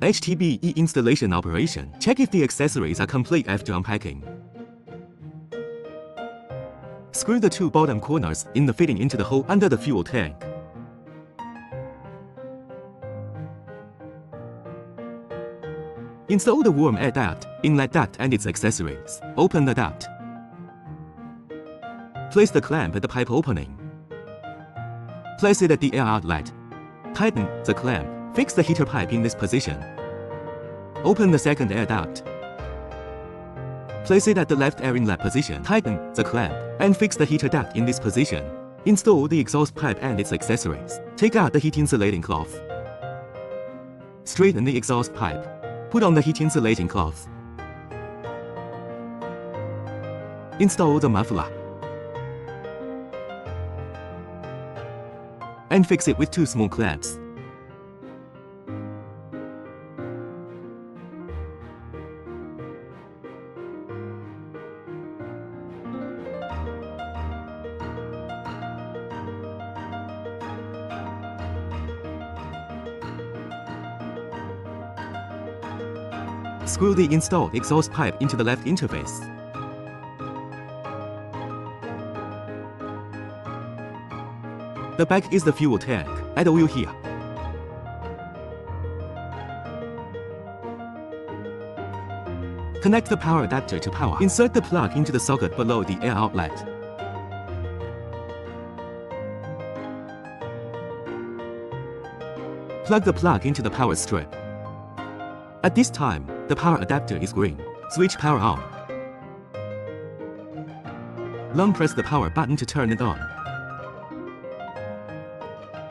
HTB1 installation operation. Check if the accessories are complete after unpacking. Screw the two bottom corners in the fitting into the hole under the fuel tank. Install the warm air duct, inlet duct and its accessories. Open the duct. Place the clamp at the pipe opening. Place it at the air outlet. Tighten the clamp. Fix the heater pipe in this position. Open the second air duct. Place it at the left air inlet position. Tighten the clamp and fix the heater duct in this position. Install the exhaust pipe and its accessories. Take out the heat insulating cloth. Straighten the exhaust pipe. Put on the heat insulating cloth. Install the muffler. And fix it with two small clamps. Screw the installed exhaust pipe into the left interface. The back is the fuel tank. Add oil here. Connect the power adapter to power. Insert the plug into the socket below the air outlet. Plug the plug into the power strip. At this time, the power adapter is green. Switch power on. Long press the power button to turn it on.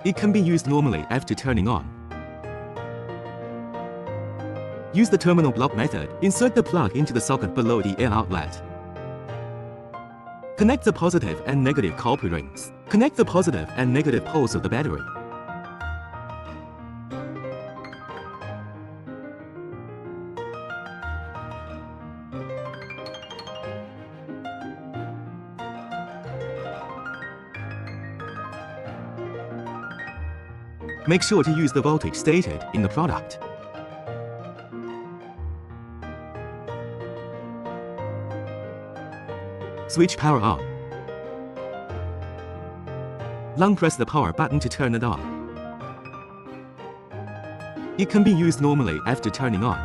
It can be used normally after turning on. Use the terminal block method. Insert the plug into the socket below the air outlet. Connect the positive and negative copper rings. Connect the positive and negative poles of the battery. Make sure to use the voltage stated in the product. Switch power on. Long press the power button to turn it on. It can be used normally after turning on.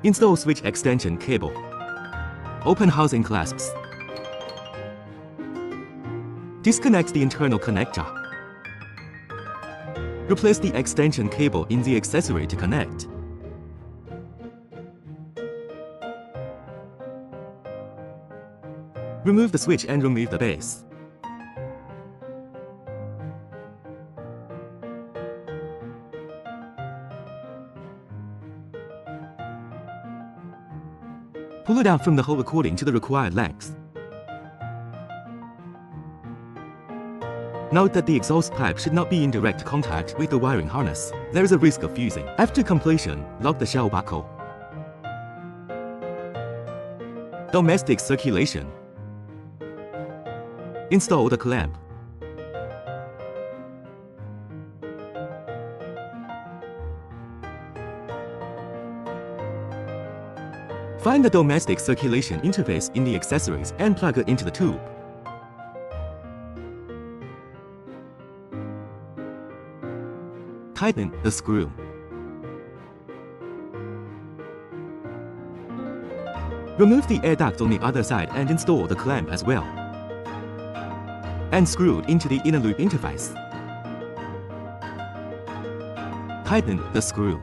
Install switch extension cable. Open housing clasps. Disconnect the internal connector. Replace the extension cable in the accessory to connect. Remove the switch and remove the base. Pull it out from the hole according to the required length. Note that the exhaust pipe should not be in direct contact with the wiring harness. There is a risk of fusing. After completion, lock the shell buckle. Domestic circulation. Install the clamp. Find the domestic circulation interface in the accessories and plug it into the tube. Tighten the screw. Remove the air duct on the other side and install the clamp as well. And screw it into the inner loop interface. Tighten the screw.